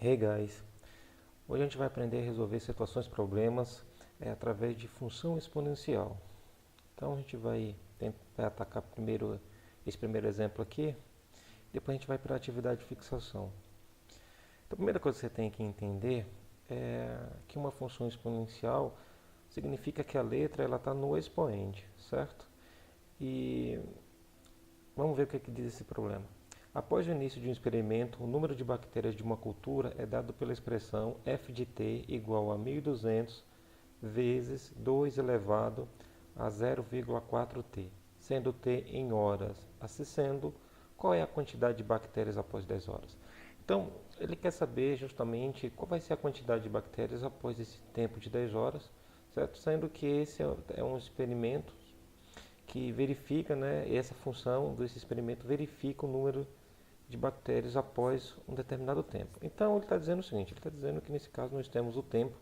Hey guys, hoje a gente vai aprender a resolver situações, problemas através de função exponencial. Então a gente vai atacar primeiro esse primeiro exemplo aqui, depois a gente vai para a atividade de fixação. Então a primeira coisa que você tem que entender é que uma função exponencial significa que a letra ela está no expoente, certo? E vamos ver o que diz esse problema. Após o início de um experimento, o número de bactérias de uma cultura é dado pela expressão f de t igual a 1200 vezes 2 elevado a 0,4t, sendo t em horas. Assim sendo, qual é a quantidade de bactérias após 10 horas? Então, ele quer saber justamente qual vai ser a quantidade de bactérias após esse tempo de 10 horas, certo? Sendo que esse é um experimento que verifica, né, essa função desse experimento verifica o número de bactérias após um determinado tempo. Então ele está dizendo o seguinte, ele está dizendo que nesse caso nós temos o tempo,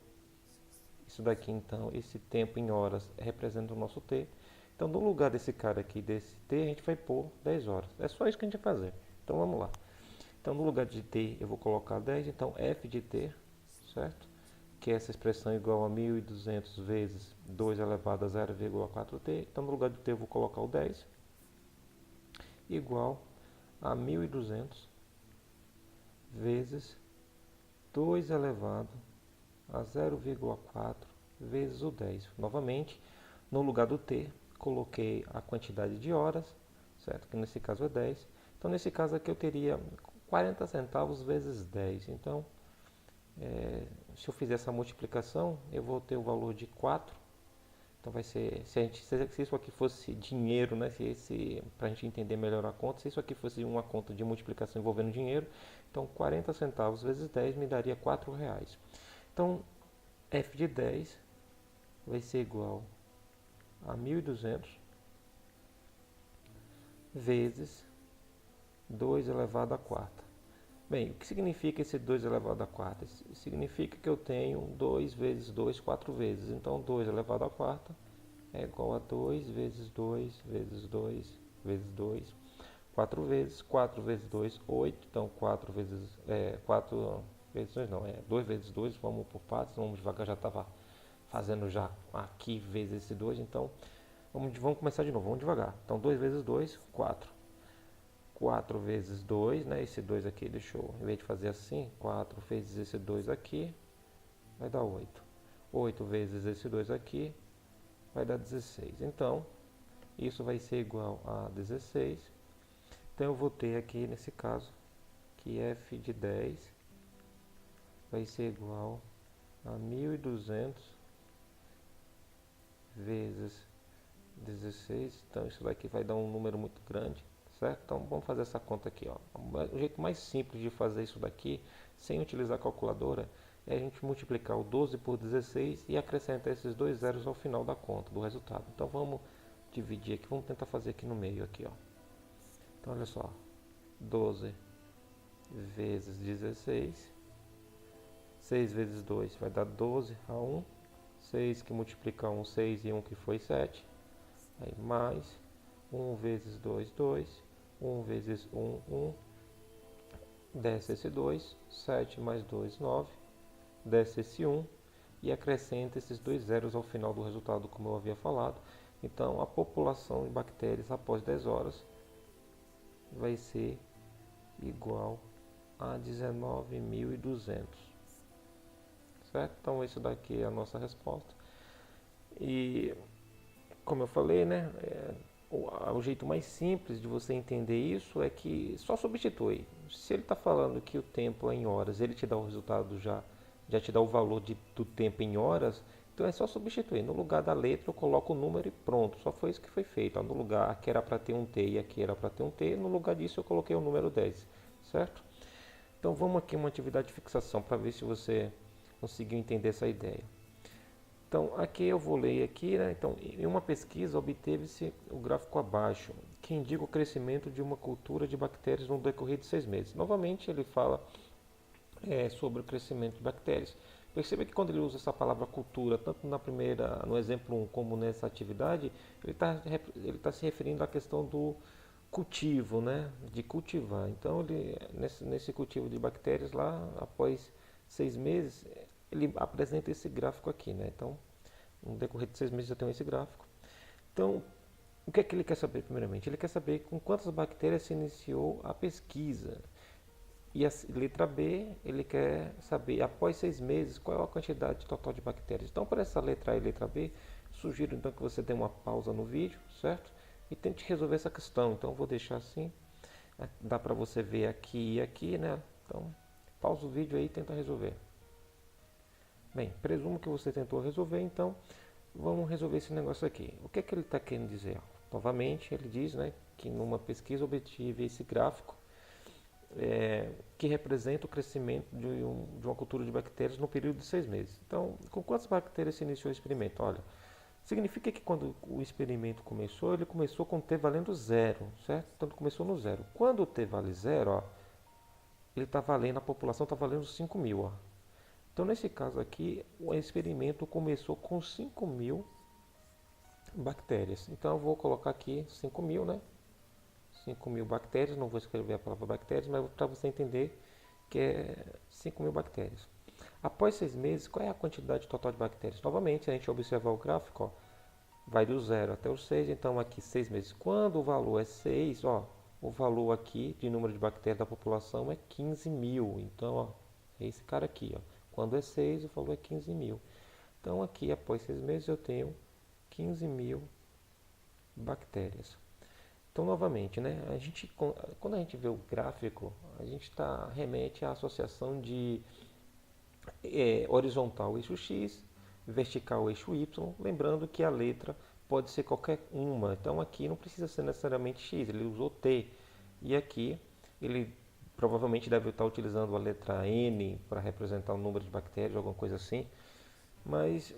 isso daqui então, esse tempo em horas representa o nosso t. Então no lugar desse cara aqui, desse t, a gente vai pôr 10 horas. É só isso que a gente vai fazer. Então vamos lá. Então no lugar de t eu vou colocar 10, então f de t, certo? Que é essa expressão igual a 1200 vezes 2 elevado a 0,4t. Então no lugar de t eu vou colocar o 10, igual a 1200 vezes 2 elevado a 0,4 vezes o 10. Novamente, no lugar do t, coloquei a quantidade de horas, certo? Que nesse caso é 10. Então, nesse caso aqui eu teria 40 centavos vezes 10. Então, se eu fizer essa multiplicação, eu vou ter o valor de 4. Então vai ser, se isso aqui fosse dinheiro, né? Para a gente entender melhor a conta, se isso aqui fosse uma conta de multiplicação envolvendo dinheiro, então 40 centavos vezes 10 me daria 4 reais. Então f de 10 vai ser igual a 1200 vezes 2 elevado a quarta. Bem, o que significa esse 2 elevado a quarta? Significa que eu tenho 2 vezes 2, 4 vezes. Então 2 elevado a quarta é igual a 2 vezes 2 vezes 2 vezes 2, 4 vezes, 4 vezes 2, 8. Então 4 vezes, 4 vezes 2 não, 2 vezes 2, vamos por partes, vamos devagar, já estava fazendo já aqui vezes esse 2, então vamos começar de novo, vamos devagar. Então 2 vezes 2, 4. 4 vezes 2, né? Esse 2 aqui, deixa eu, em vez de fazer assim, 4 vezes esse 2 aqui, vai dar 8. 8 vezes esse 2 aqui, vai dar 16. Então, isso vai ser igual a 16. Então, eu vou ter aqui, nesse caso, que f de 10 vai ser igual a 1200 vezes 16. Então, isso daqui vai dar um número muito grande. Certo? Então vamos fazer essa conta aqui. Ó. O jeito mais simples de fazer isso daqui, sem utilizar a calculadora, é a gente multiplicar o 12 por 16 e acrescentar esses dois zeros ao final da conta, do resultado. Então vamos dividir aqui, vamos tentar fazer aqui no meio. Aqui, ó. Então olha só, 12 vezes 16, 6 vezes 2 vai dar 12 a 1, 6 que multiplica 1, 6 e 1 que foi 7, aí mais 1 vezes 2, 2, 1 vezes 1, 1, desce esse 2, 7 mais 2, 9, desce esse 1 e acrescenta esses dois zeros ao final do resultado, como eu havia falado. Então, a população de bactérias após 10 horas vai ser igual a 19.200, certo? Então, isso daqui é a nossa resposta. E, como eu falei, né, o jeito mais simples de você entender isso é que só substitui. Se ele está falando que o tempo é em horas, ele te dá o resultado já te dá o valor do tempo em horas, então é só substituir. No lugar da letra eu coloco o número e pronto. Só foi isso que foi feito. Ó, no lugar aqui era para ter um T e aqui era para ter um T, no lugar disso eu coloquei o número 10, certo? Então vamos aqui uma atividade de fixação para ver se você conseguiu entender essa ideia. Então, aqui eu vou ler aqui, né? Então, em uma pesquisa obteve-se o gráfico abaixo, que indica o crescimento de uma cultura de bactérias no decorrer de 6 meses. Novamente, ele fala sobre o crescimento de bactérias. Perceba que quando ele usa essa palavra cultura, tanto no exemplo 1 como nessa atividade, ele está se referindo à questão cultivo, né? De cultivar. Então, ele, nesse cultivo de bactérias lá, após 6 meses, ele apresenta esse gráfico aqui, né? Então, no decorrer de 6 meses já tem esse gráfico. Então, o que é que ele quer saber primeiramente? Ele quer saber com quantas bactérias se iniciou a pesquisa. E a letra B, ele quer saber, após 6 meses, qual é a quantidade total de bactérias. Então, para essa letra A e letra B, sugiro então que você dê uma pausa no vídeo, certo? E tente resolver essa questão. Então, eu vou deixar assim. Dá para você ver aqui e aqui, né? Então, pausa o vídeo aí e tenta resolver. Bem, presumo que você tentou resolver, então vamos resolver esse negócio aqui. O que é que ele está querendo dizer? Novamente, ele diz, né, que numa pesquisa obtive esse gráfico que representa o crescimento de uma cultura de bactérias no período de 6 meses. Então, com quantas bactérias se iniciou o experimento? Olha, significa que quando o experimento começou, ele começou com T valendo zero, certo? Então, ele começou no zero. Quando o T vale zero, ó, ele está valendo, a população está valendo 5.000. Ó. Então, nesse caso aqui, o experimento começou com 5.000 bactérias. Então, eu vou colocar aqui 5.000, né? 5.000 bactérias, não vou escrever a palavra bactérias, mas para você entender que é 5.000 bactérias. Após 6 meses, qual é a quantidade total de bactérias? Novamente, se a gente observar o gráfico, ó, vai do 0 até o 6, então aqui 6 meses. Quando o valor é 6, ó, o valor aqui de número de bactérias da população é 15.000. Então, ó, é esse cara aqui. Ó. Quando é 6, o valor é 15.000. Então, aqui, após 6 meses, eu tenho 15.000 bactérias. Então, novamente, né, quando a gente vê o gráfico, a gente remete à associação de horizontal eixo X, vertical eixo Y, lembrando que a letra pode ser qualquer uma. Então, aqui não precisa ser necessariamente X, ele usou T. E aqui, ele provavelmente deve estar utilizando a letra N para representar o número de bactérias, alguma coisa assim. Mas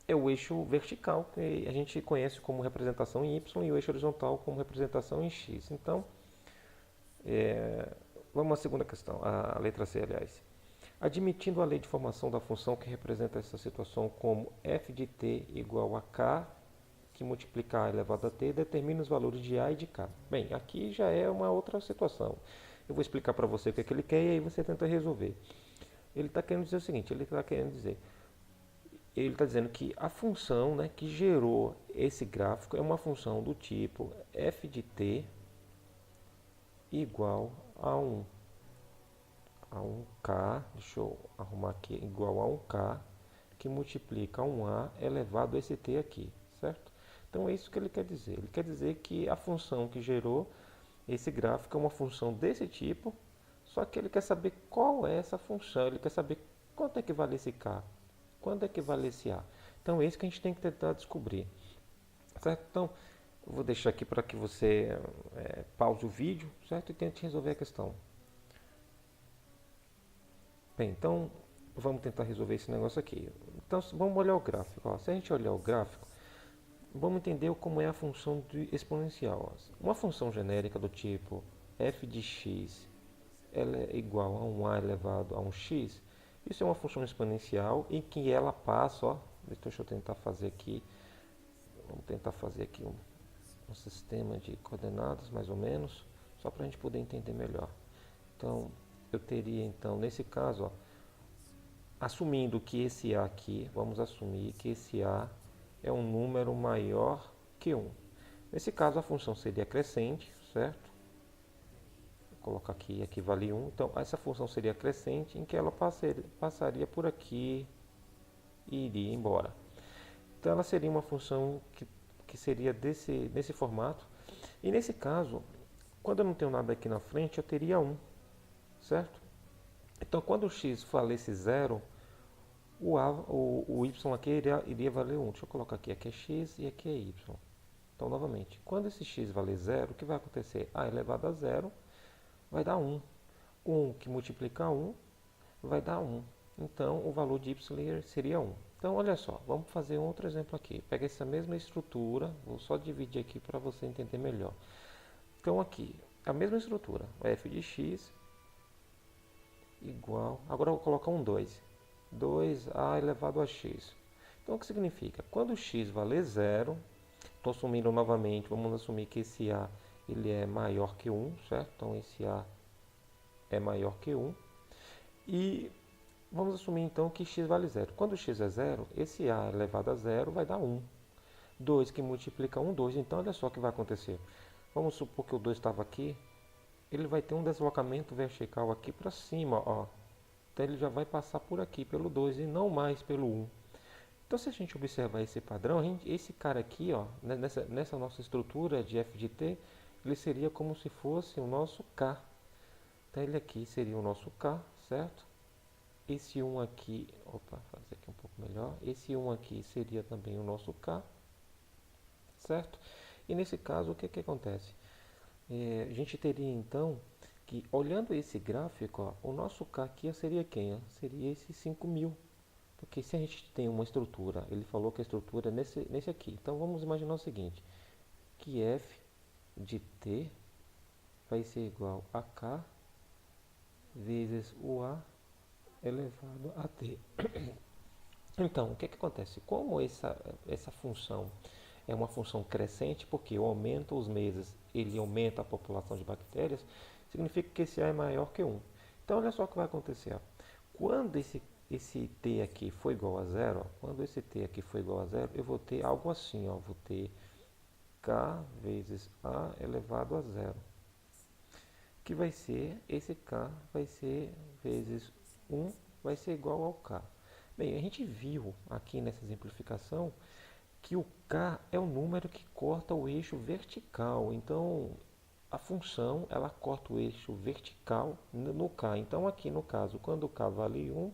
é o eixo vertical, que a gente conhece como representação em Y, e o eixo horizontal como representação em X. Então, vamos à segunda questão, a letra C, aliás. Admitindo a lei de formação da função que representa essa situação como f de t igual a k, que multiplica a elevado a t, determina os valores de a e de k. Bem, aqui já é uma outra situação. Eu vou explicar para você o que é que ele quer e aí você tenta resolver. Ele está querendo dizer o seguinte, ele está dizendo que a função, né, que gerou esse gráfico é uma função do tipo f de t igual a 1k, deixa eu arrumar aqui, igual a 1k, que multiplica 1a elevado a esse t aqui, certo? Então é isso que ele quer dizer. Ele quer dizer que a função que gerou esse gráfico é uma função desse tipo, só que ele quer saber qual é essa função, ele quer saber quanto é que vale esse k, quanto é que vale esse a. Então é isso que a gente tem que tentar descobrir, certo? Então, eu vou deixar aqui para que você pause o vídeo, certo? E tente resolver a questão. Bem, então vamos tentar resolver esse negócio aqui. Então vamos olhar o gráfico. Ó. Se a gente olhar o gráfico, vamos entender como é a função de exponencial. Ó. Uma função genérica do tipo f de x ela é igual a 1a elevado a 1x. Isso é uma função exponencial em que ela passa, ó, deixa eu tentar fazer aqui, vamos tentar fazer aqui um sistema de coordenadas mais ou menos, só para a gente poder entender melhor. Então, eu teria então, nesse caso, ó, assumindo que esse A aqui, vamos assumir que esse A é um número maior que 1. Nesse caso, a função seria crescente, certo? Vou colocar aqui vale 1. Então, essa função seria crescente em que ela passaria por aqui e iria embora. Então, ela seria uma função que seria nesse formato. E nesse caso, quando eu não tenho nada aqui na frente, eu teria 1. Certo? Então, quando o x valesse 0, o y aqui iria valer 1. Deixa eu colocar aqui é x e aqui é y. Então, novamente, quando esse x valer 0, o que vai acontecer? A elevado a 0 vai dar 1. 1 que multiplica 1 vai dar 1. Então, o valor de y seria 1. Então, olha só, vamos fazer um outro exemplo aqui. Pega essa mesma estrutura, vou só dividir aqui para você entender melhor. Então, aqui, a mesma estrutura, f de x igual, agora eu vou colocar um 2. 2a elevado a x. Então, o que significa? Quando x valer 0, estou assumindo novamente, vamos assumir que esse a ele é maior que 1, certo? Então esse A é maior que 1. E vamos assumir então que x vale zero. Quando x é zero, esse A elevado a zero vai dar 1. 2 que multiplica 1, 2. Então olha só o que vai acontecer. Vamos supor que o 2 estava aqui. Ele vai ter um deslocamento vertical aqui para cima, ó. Então ele já vai passar por aqui, pelo 2 e não mais pelo 1. Então se a gente observar esse padrão, esse cara aqui, ó, nessa nossa estrutura de f de t, ele seria como se fosse o nosso k. Então ele aqui seria o nosso k, certo? Esse 1 aqui, opa, fazer aqui um pouco melhor. Esse 1 aqui seria também o nosso k, certo? E nesse caso, o que acontece? A gente teria então que, olhando esse gráfico, ó, o nosso K aqui seria quem? Ó? Seria esse 5.000. Porque se a gente tem uma estrutura, ele falou que a estrutura é nesse aqui. Então vamos imaginar o seguinte, que f de t vai ser igual a k vezes o a elevado a t. Então, o que acontece? Como essa função é uma função crescente, porque eu aumento os meses, ele aumenta a população de bactérias, significa que esse A é maior que 1. Então, olha só o que vai acontecer. Ó. Quando esse T aqui for igual a zero, ó, quando esse T aqui for igual a zero, eu vou ter algo assim, ó, vou ter K vezes A elevado a zero, que vai ser, esse K vai ser vezes 1, vai ser igual ao K. Bem, a gente viu aqui nessa exemplificação que o K é o número que corta o eixo vertical. Então, a função, ela corta o eixo vertical no K. Então, aqui no caso, quando o K vale 1,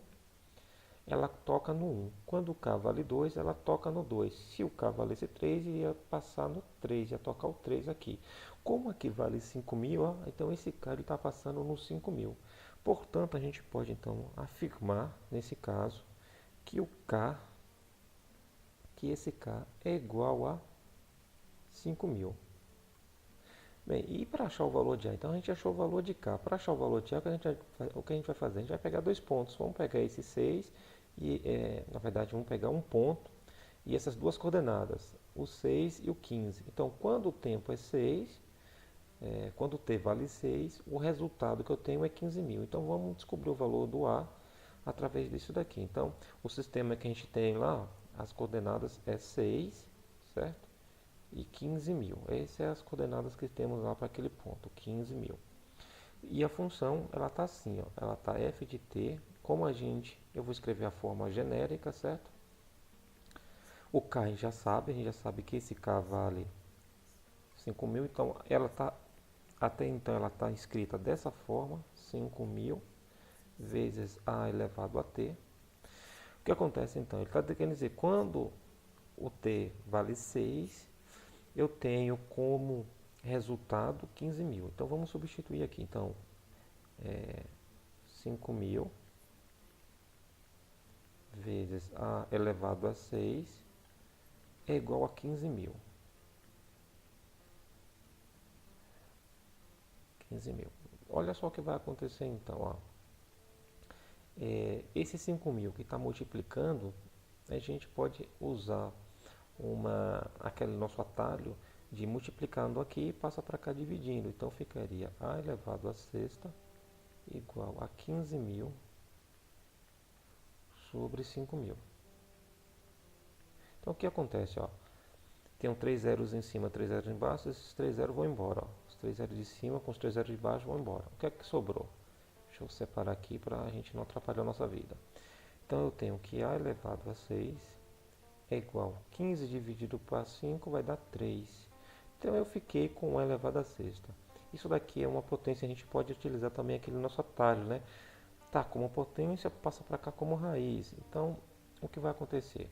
ela toca no 1. Quando o K vale 2, ela toca no 2. Se o K valesse 3, ia passar no 3, ia tocar o 3 aqui. Como aqui vale 5.000, ó, então esse K está passando no 5.000. Portanto, a gente pode então afirmar, nesse caso, que esse K é igual a 5.000. Bem, e para achar o valor de A? Então a gente achou o valor de K. Para achar o valor de A, o que a gente vai fazer? A gente vai pegar dois pontos. Vamos pegar esse 6 e, na verdade, vamos pegar um ponto e essas duas coordenadas, o 6 e o 15. Então, quando o tempo é 6, quando o t vale 6, o resultado que eu tenho é 15.000. Então, vamos descobrir o valor do A através disso daqui. Então, o sistema que a gente tem lá, as coordenadas é 6, certo? E 15.000. Essas são as coordenadas que temos lá para aquele ponto, 15.000. E a função, ela está assim, ó, ela está f de t, como eu vou escrever a forma genérica, certo? O k a gente já sabe que esse k vale 5.000, então até então ela está escrita dessa forma, 5.000 vezes a elevado a t. O que acontece então? Ele está querendo dizer, quando o t vale 6, eu tenho como resultado 15.000. Então vamos substituir aqui. Então, 5.000 vezes a elevado a 6 é igual a 15.000. 15.000. Olha só o que vai acontecer então. Ó. Esse 5.000 que está multiplicando, a gente pode usar aquele nosso atalho de multiplicando aqui e passa para cá dividindo. Então ficaria a elevado a sexta igual a 15.000 sobre 5.000. Então o que acontece? Ó? Tem 3 zeros em cima, 3 zeros embaixo, esses 3 zeros vão embora. Ó. Os 3 zeros de cima com os 3 zeros de baixo vão embora. O que é que sobrou? Deixa eu separar aqui para a gente não atrapalhar a nossa vida. Então eu tenho que a elevado a 6 é igual a 15 dividido por 5 vai dar 3. Então eu fiquei com a elevado a sexta. Isso daqui é uma potência, a gente pode utilizar também aquele nosso atalho, né? Tá, como potência passa para cá como raiz. Então o que vai acontecer?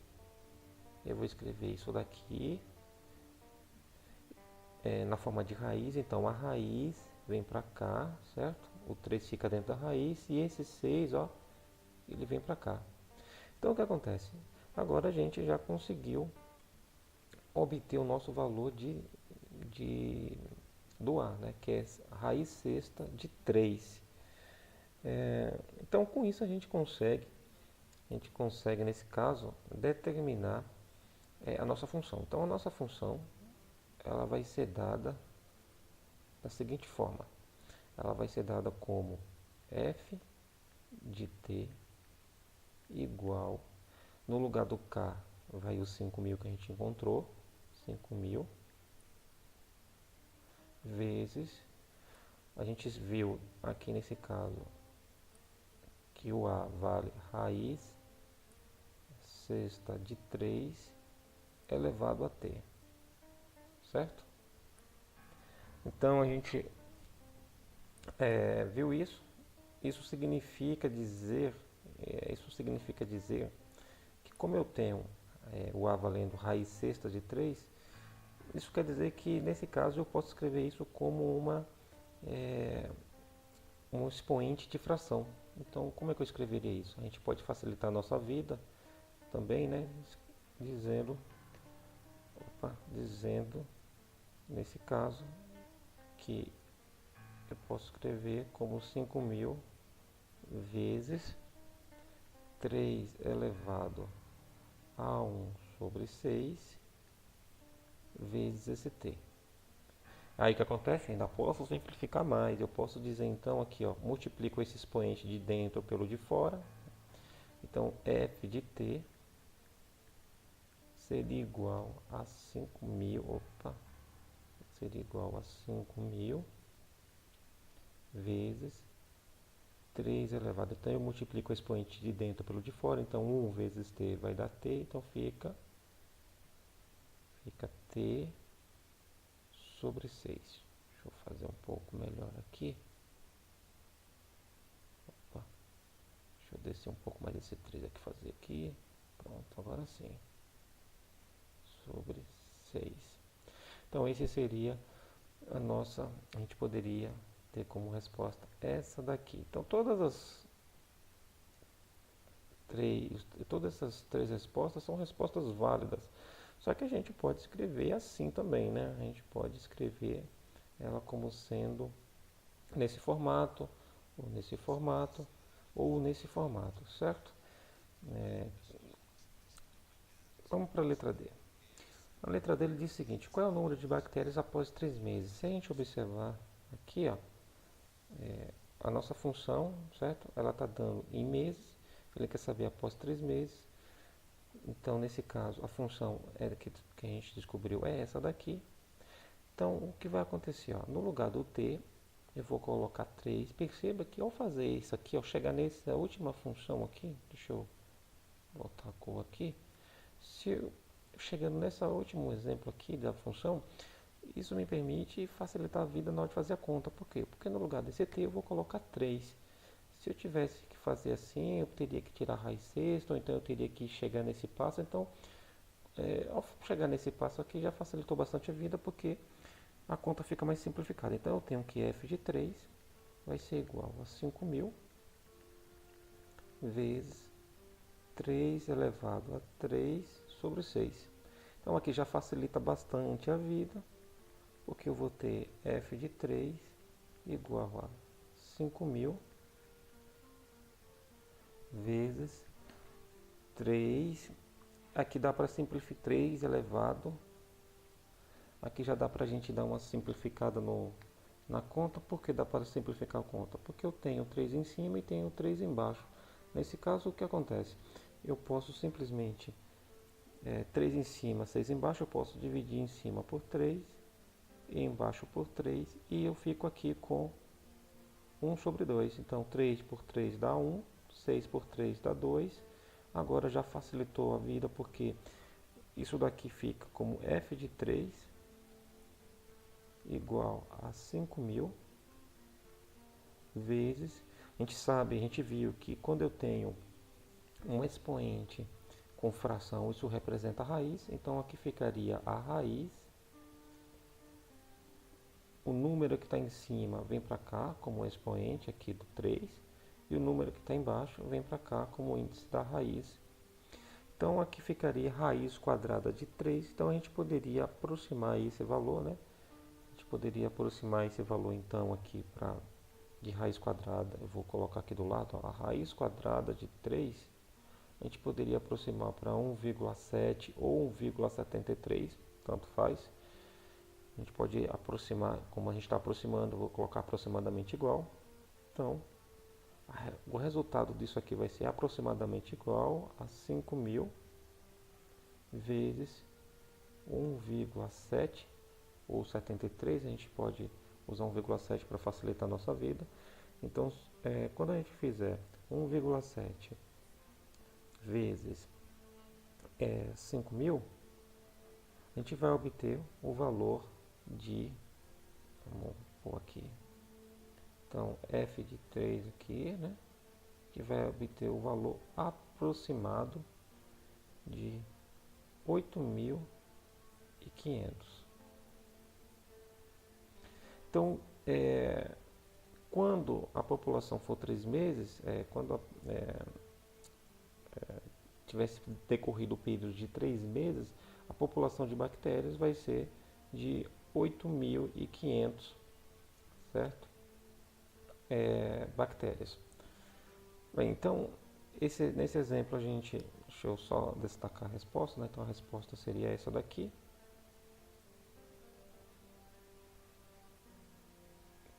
Eu vou escrever isso daqui na forma de raiz. Então a raiz vem para cá, certo? O 3 fica dentro da raiz e esse 6, ó, ele vem para cá. Então o que acontece? Agora a gente já conseguiu obter o nosso valor do A, né? Que é raiz sexta de 3. Então com isso a gente consegue nesse caso determinar a nossa função. Então a nossa função ela vai ser dada da seguinte forma. Ela vai ser dada como f de t igual, no lugar do k, vai os 5.000 que a gente encontrou, 5.000, vezes, a gente viu aqui nesse caso que o a vale raiz sexta de 3 elevado a t, certo? Então a gente viu isso. Isso significa dizer que como eu tenho o a valendo raiz sexta de 3, isso quer dizer que nesse caso eu posso escrever isso como um expoente de fração. Então como é que eu escreveria isso? A gente pode facilitar a nossa vida também, né? Dizendo nesse caso que eu posso escrever como 5.000 vezes 3 elevado a 1 sobre 6 vezes esse t. Aí o que acontece? Ainda posso simplificar mais. Eu posso dizer então aqui, ó, multiplico esse expoente de dentro pelo de fora. Então f de t seria igual a 5.000, seria igual a 5.000 vezes 3 elevado. Então eu multiplico o expoente de dentro pelo de fora. Então 1 vezes t vai dar t. Então fica t sobre 6. Deixa eu fazer um pouco melhor aqui. Deixa eu descer um pouco mais esse 3 aqui, fazer aqui. Pronto, agora sim. Sobre 6. Então esse seria a gente poderia ter como resposta essa daqui. Então todas essas três respostas são respostas válidas. Só que a gente pode escrever assim também, né? A gente pode escrever ela como sendo nesse formato, ou nesse formato, certo? Vamos para a letra D. A letra D ele diz o seguinte: qual é o número de bactérias após 3 meses? Se a gente observar aqui, ó, a nossa função, certo? Ela está dando em meses, ele quer saber após 3 meses. Então, nesse caso, a função que a gente descobriu é essa daqui. Então, o que vai acontecer? Ó, no lugar do t, eu vou colocar 3. Perceba que ao fazer isso aqui, ao chegar nessa última função aqui, deixa eu botar a cor aqui. Se eu chegando nesse último exemplo aqui da função, isso me permite facilitar a vida na hora de fazer a conta. Por quê? Porque no lugar desse t eu vou colocar 3. Se eu tivesse que fazer assim, eu teria que tirar a raiz sexta, ou então eu teria que chegar nesse passo. Então, ao chegar nesse passo aqui já facilitou bastante a vida, porque a conta fica mais simplificada. Então eu tenho que f de 3 vai ser igual a 5.000 vezes 3 elevado a 3 sobre 6. Então aqui já facilita bastante a vida, porque eu vou ter f de 3 igual a 5.000 vezes 3, aqui dá para simplificar 3 elevado, aqui já dá para a gente dar uma simplificada na conta. Por que dá para simplificar a conta? Porque eu tenho 3 em cima e tenho 3 embaixo. Nesse caso, o que acontece? Eu posso simplesmente, 3 em cima, 6 embaixo, eu posso dividir em cima por 3 e embaixo por 3, e eu fico aqui com 1 sobre 2. Então 3 por 3 dá 1, 6 por 3 dá 2. Agora já facilitou a vida, porque isso daqui fica como f de 3 igual a 5.000 vezes, a gente viu que quando eu tenho um expoente com fração, isso representa a raiz. Então aqui ficaria a raiz, o número que está em cima vem para cá como expoente aqui do 3, e o número que está embaixo vem para cá como índice da raiz. Então aqui ficaria raiz quadrada de 3. Então a gente poderia aproximar esse valor, né? A gente poderia aproximar esse valor então aqui de raiz quadrada. Eu vou colocar aqui do lado, ó, a raiz quadrada de 3. A gente poderia aproximar para 1,7 ou 1,73, tanto faz. A gente pode aproximar, como a gente está aproximando, eu vou colocar aproximadamente igual. Então, o resultado disso aqui vai ser aproximadamente igual a 5.000 vezes 1,7 ou 73. A gente pode usar 1,7 para facilitar a nossa vida. Então, quando a gente fizer 1,7 vezes 5.000, a gente vai obter o valor de, vamos pôr aqui, então f de 3 aqui, né, que vai obter o valor aproximado de 8.500. Então, quando a população for 3 meses, quando tivesse decorrido o período de 3 meses, a população de bactérias vai ser de 8.500, certo? Bactérias. Bem, então, nesse exemplo deixa eu só destacar a resposta, né? Então a resposta seria essa daqui.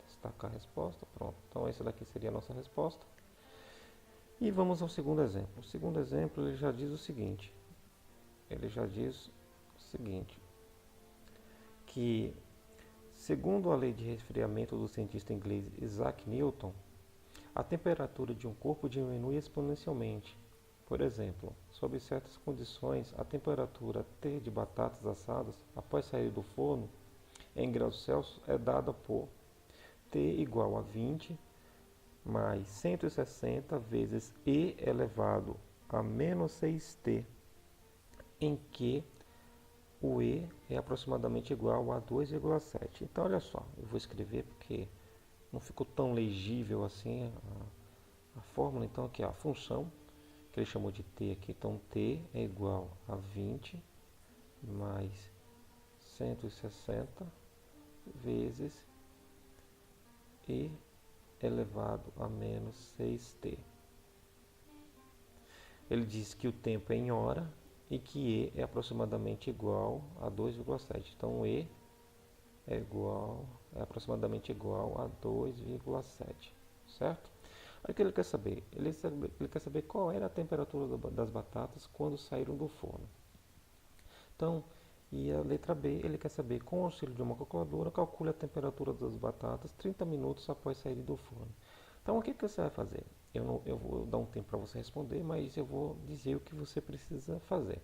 Destacar a resposta, pronto. Então essa daqui seria a nossa resposta. E vamos ao segundo exemplo. O segundo exemplo ele já diz o seguinte. Que segundo a lei de resfriamento do cientista inglês Isaac Newton, a temperatura de um corpo diminui exponencialmente. Por exemplo, sob certas condições, a temperatura T de batatas assadas após sair do forno em graus Celsius é dada por T igual a 20 mais 160 vezes E elevado a menos 6T, em que o E é aproximadamente igual a 2,7. Então, olha só, eu vou escrever porque não ficou tão legível assim a fórmula. Então, aqui a função, que ele chamou de T aqui, então T é igual a 20 mais 160 vezes E elevado a menos 6T. Ele diz que o tempo é em hora e que E é aproximadamente igual a 2,7. Então, E é aproximadamente igual a 2,7, certo? Aí o que ele quer saber? Ele quer saber qual era a temperatura das batatas quando saíram do forno. Então, e a letra B, ele quer saber, com o auxílio de uma calculadora, calcule a temperatura das batatas 30 minutos após sair do forno. Então, o que você vai fazer? Eu vou dar um tempo para você responder, mas eu vou dizer o que você precisa fazer.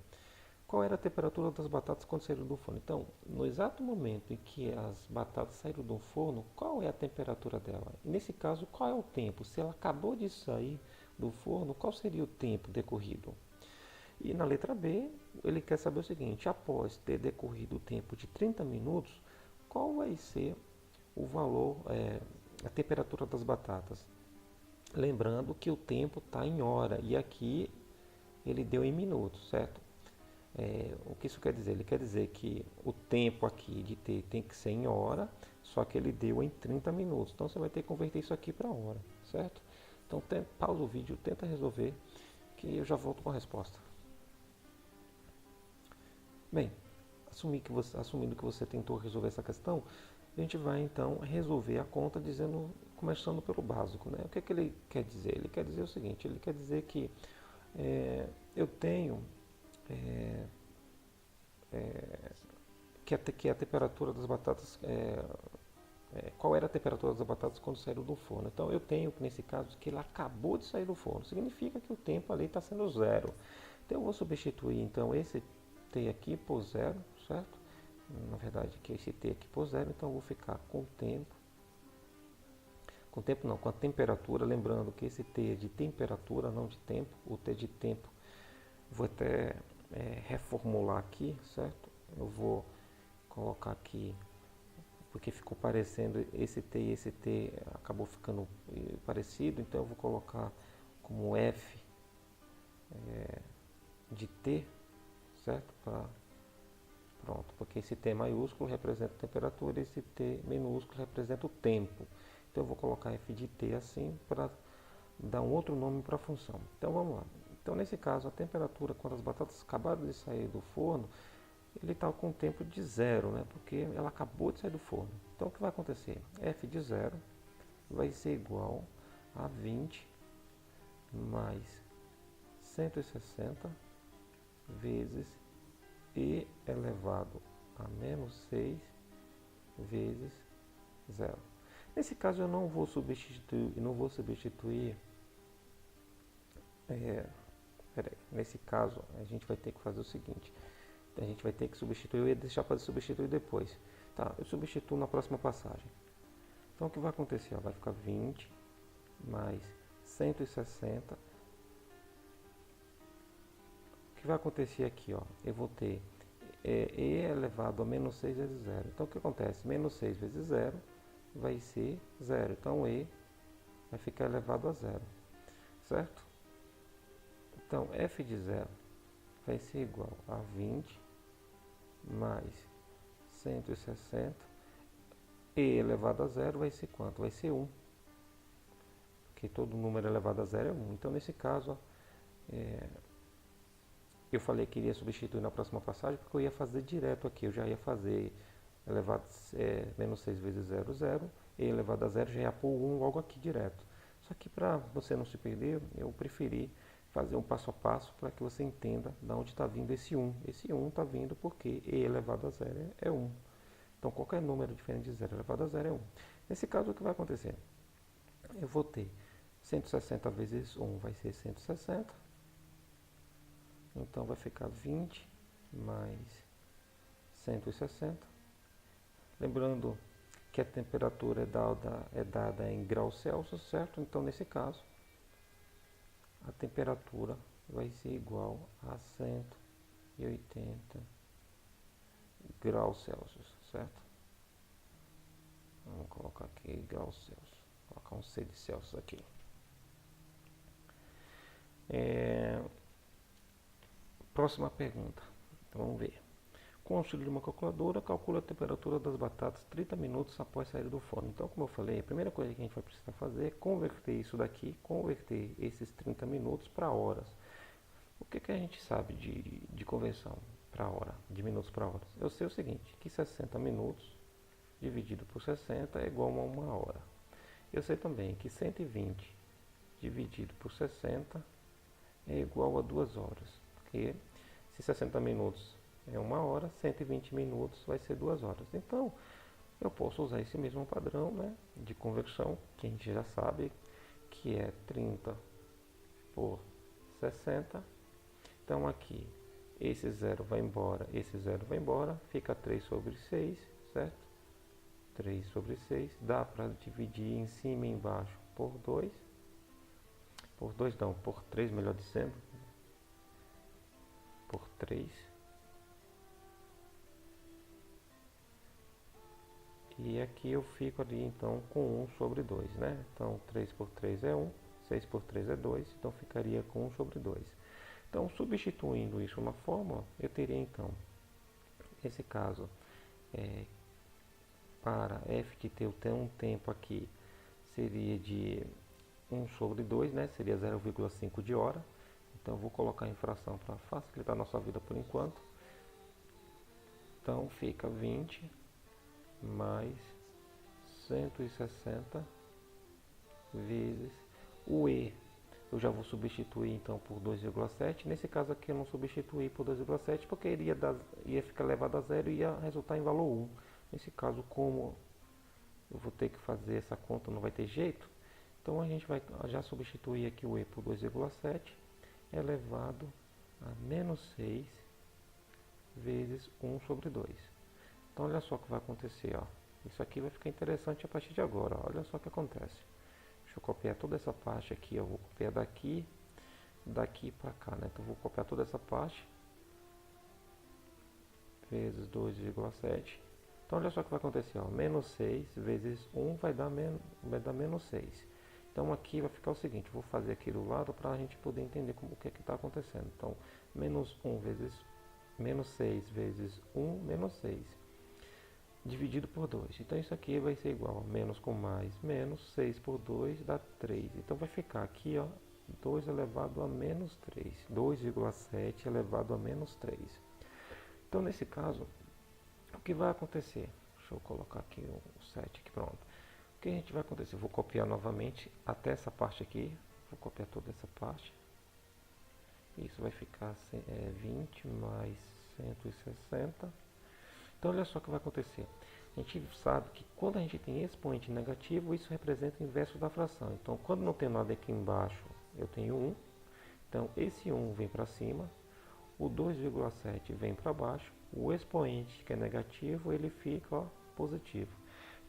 Qual era a temperatura das batatas quando saíram do forno? Então, no exato momento em que as batatas saíram do forno, qual é a temperatura dela? E nesse caso, qual é o tempo? Se ela acabou de sair do forno, qual seria o tempo decorrido? E na letra B, ele quer saber o seguinte: após ter decorrido o tempo de 30 minutos, qual vai ser o valor, a temperatura das batatas? Lembrando que o tempo está em hora e aqui ele deu em minutos, certo? O que isso quer dizer? Ele quer dizer que o tempo aqui de T tem que ser em hora, só que ele deu em 30 minutos. Então você vai ter que converter isso aqui para hora, certo? Então pausa o vídeo, tenta resolver, que eu já volto com a resposta. Bem, assumindo que você tentou resolver essa questão, a gente vai então resolver a conta começando pelo básico, né? O que ele quer dizer? Ele quer dizer o seguinte: ele quer dizer que eu tenho que a temperatura das batatas, qual era a temperatura das batatas quando saíram do forno. Então eu tenho, nesse caso, que ele acabou de sair do forno. Significa que o tempo ali está sendo zero. Então eu vou substituir então esse T aqui por zero, certo? Na verdade aqui esse T aqui por zero, então eu vou ficar com o tempo. Com o tempo não, com a temperatura. Lembrando que esse T é de temperatura, não de tempo. O T de tempo, vou até reformular aqui, certo? Eu vou colocar aqui, porque ficou parecendo esse T e esse T acabou ficando parecido, então eu vou colocar como F de T, certo? Pronto, porque esse T maiúsculo representa a temperatura e esse T minúsculo representa o tempo. Então eu vou colocar F de T assim para dar um outro nome para a função. Então vamos lá. Então nesse caso a temperatura quando as batatas acabaram de sair do forno, ele está com tempo de 0, né? Porque ela acabou de sair do forno. Então o que vai acontecer? F de 0 vai ser igual a 20 mais 160 vezes E elevado a menos 6 vezes 0. Nesse caso eu não vou substituir, nesse caso a gente vai ter que fazer o seguinte, a gente vai ter que substituir, eu ia deixar para substituir depois. Tá, eu substituo na próxima passagem. Então o que vai acontecer? Vai ficar 20 mais 160. O que vai acontecer aqui? Eu vou ter E elevado a menos 6 vezes 0. Então o que acontece? Menos 6 vezes 0 vai ser 0. Então E vai ficar elevado a 0. Certo? Então F de 0 vai ser igual a 20 mais 160. E elevado a 0 vai ser quanto? Vai ser 1. Porque todo número elevado a 0 é 1. Então nesse caso, eu falei que iria substituir na próxima passagem porque eu ia fazer direto aqui. Eu já ia fazer elevado menos 6 vezes 0, 0. E elevado a 0 já ia pôr 1 logo aqui direto. Só que para você não se perder, eu preferi fazer um passo a passo para que você entenda de onde está vindo esse 1. Esse 1 está vindo porque E elevado a 0 é 1. Então qualquer número diferente de 0 elevado a 0 é 1. Nesse caso o que vai acontecer? Eu vou ter 160 vezes 1 vai ser 160. Então vai ficar 20 mais 160. Lembrando que a temperatura é dada em graus Celsius, certo? Então nesse caso, a temperatura vai ser igual a 180 graus Celsius, certo? Vamos colocar aqui graus Celsius. Vou colocar um C de Celsius aqui. Próxima pergunta. Então, vamos ver. Com o auxílio de uma calculadora, calcula a temperatura das batatas 30 minutos após sair do forno. Então, como eu falei, a primeira coisa que a gente vai precisar fazer é converter isso daqui, converter esses 30 minutos para horas. O que a gente sabe de conversão para hora, de minutos para horas? Eu sei o seguinte, que 60 minutos dividido por 60 é igual a 1 hora. Eu sei também que 120 dividido por 60 é igual a 2 horas. Porque se 60 minutos é 1 hora, 120 minutos vai ser 2 horas. Então, eu posso usar esse mesmo padrão, né, de conversão, que a gente já sabe, que é 30 por 60. Então, aqui, esse 0 vai embora, esse 0 vai embora, fica 3 sobre 6, certo? 3 sobre 6, dá para dividir em cima e embaixo por 2. Por 2 não, por 3, melhor dizendo. Por 3. E aqui eu fico ali então com 1 sobre 2, né? Então 3 por 3 é 1, 6 por 3 é 2, então ficaria com 1 sobre 2. Então substituindo isso na fórmula, eu teria então, nesse caso, para f que tem um tempo aqui, seria de 1 sobre 2, né? Seria 0,5 de hora. Então eu vou colocar em fração para facilitar a nossa vida por enquanto. Então fica 20 mais 160 vezes o E. Eu já vou substituir então por 2,7. Nesse caso aqui eu não substituí por 2,7 porque ia ficar elevado a zero e ia resultar em valor 1. Nesse caso, como eu vou ter que fazer essa conta, não vai ter jeito. Então a gente vai já substituir aqui o E por 2,7 elevado a menos 6 vezes 1 sobre 2. Então olha só o que vai acontecer. Isso aqui vai ficar interessante a partir de agora. Olha só o que acontece. Deixa eu copiar toda essa parte aqui. Eu vou copiar daqui para cá, né? Então eu vou copiar toda essa parte vezes 2,7. Então olha só o que vai acontecer. Menos 6 vezes 1 vai dar menos 6. Então aqui vai ficar o seguinte, vou fazer aqui do lado para a gente poder entender o que está acontecendo. Então, menos 6 vezes 1, menos 6, dividido por 2. Então isso aqui vai ser igual a menos com mais, menos 6 por 2 dá 3. Então vai ficar aqui, 2 elevado a menos 3, 2,7 elevado a menos 3. Então, nesse caso, o que vai acontecer? Deixa eu colocar aqui o 7 aqui, pronto. O que a gente vai acontecer? Eu vou copiar novamente até essa parte aqui. Vou copiar toda essa parte. Isso vai ficar 20 mais 160. Então, olha só o que vai acontecer. A gente sabe que quando a gente tem expoente negativo, isso representa o inverso da fração. Então, quando não tem nada aqui embaixo, eu tenho 1. Então, esse 1 vem para cima, o 2,7 vem para baixo, o expoente, que é negativo, ele fica positivo.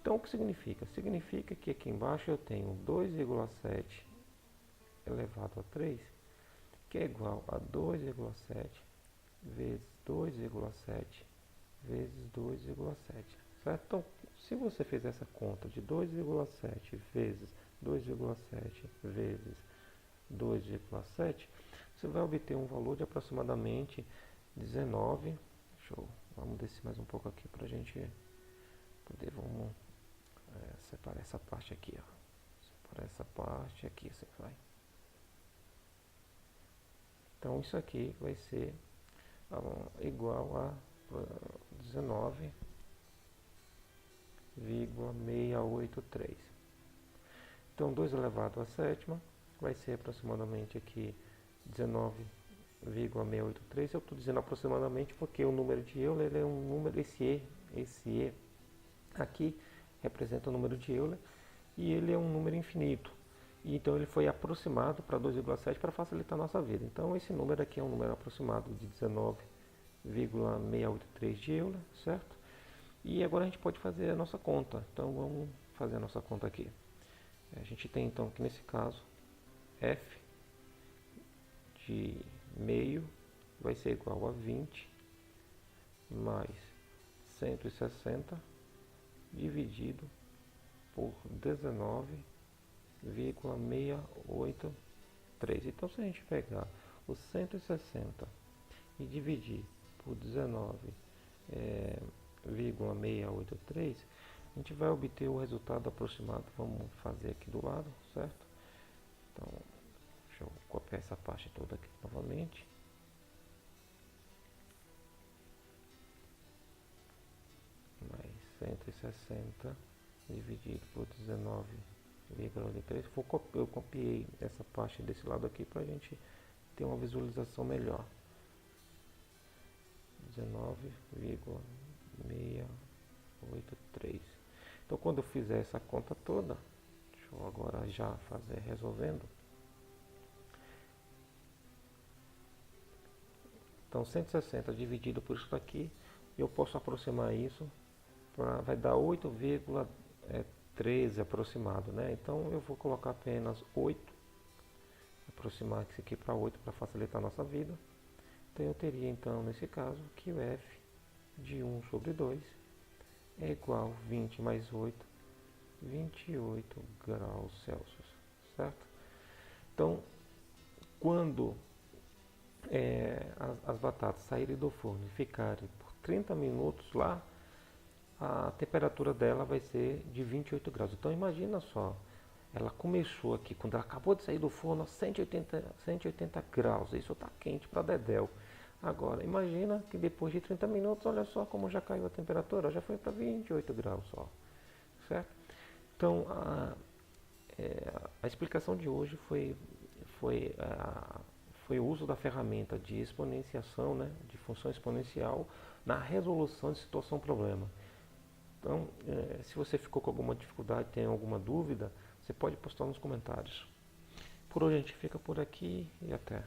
Então, o que significa? Significa que aqui embaixo eu tenho 2,7 elevado a 3, que é igual a 2,7 vezes 2,7 vezes 2,7. Certo? Então, se você fizer essa conta de 2,7 vezes 2,7 vezes 2,7, você vai obter um valor de aproximadamente 19. Vamos descer mais um pouco aqui para a gente poder. Vamos separar essa parte aqui. Separar essa parte aqui. Você vai. Então, isso aqui vai ser igual a 19,683. Então, 2 elevado à sétima vai ser aproximadamente aqui 19,683. Eu estou dizendo aproximadamente porque o número de Euler ele é um número, esse E aqui representa o número de Euler e ele é um número infinito. E então ele foi aproximado para 2,7 para facilitar a nossa vida. Então esse número aqui é um número aproximado de 19,683 de Euler, certo? E agora a gente pode fazer a nossa conta. Então vamos fazer a nossa conta aqui. A gente tem então que nesse caso f de meio vai ser igual a 20 mais 160 dividido por 19,683. Então, se a gente pegar os 160 e dividir por 19,683, a gente vai obter o resultado aproximado. Vamos fazer aqui do lado, certo? Então, deixa eu copiar essa parte toda aqui novamente. Mais 160 dividido por 19,83. Eu copiei essa parte desse lado aqui para a gente ter uma visualização melhor. 19,683. Então, quando eu fizer essa conta toda, deixa eu agora já fazer resolvendo. Então, 160 dividido por isso daqui, eu posso aproximar isso, vai dar 8,13 aproximado, né? Então, eu vou colocar apenas 8, aproximar isso aqui para 8 para facilitar a nossa vida. Então, eu teria, então, nesse caso, que o F de 1 sobre 2 é igual a 20 mais 8, 28 graus Celsius, certo? Então, quando as batatas saírem do forno e ficarem por 30 minutos lá, a temperatura dela vai ser de 28 graus. Então, imagina só, ela começou aqui, quando ela acabou de sair do forno, a 180 graus. Isso está quente para dedéu. Agora, imagina que depois de 30 minutos, olha só como já caiu a temperatura, já foi para 28 graus só, certo? Então, a explicação de hoje foi o uso da ferramenta de exponenciação, né, de função exponencial, na resolução de situação-problema. Então, se você ficou com alguma dificuldade, tem alguma dúvida, você pode postar nos comentários. Por hoje a gente fica por aqui e até.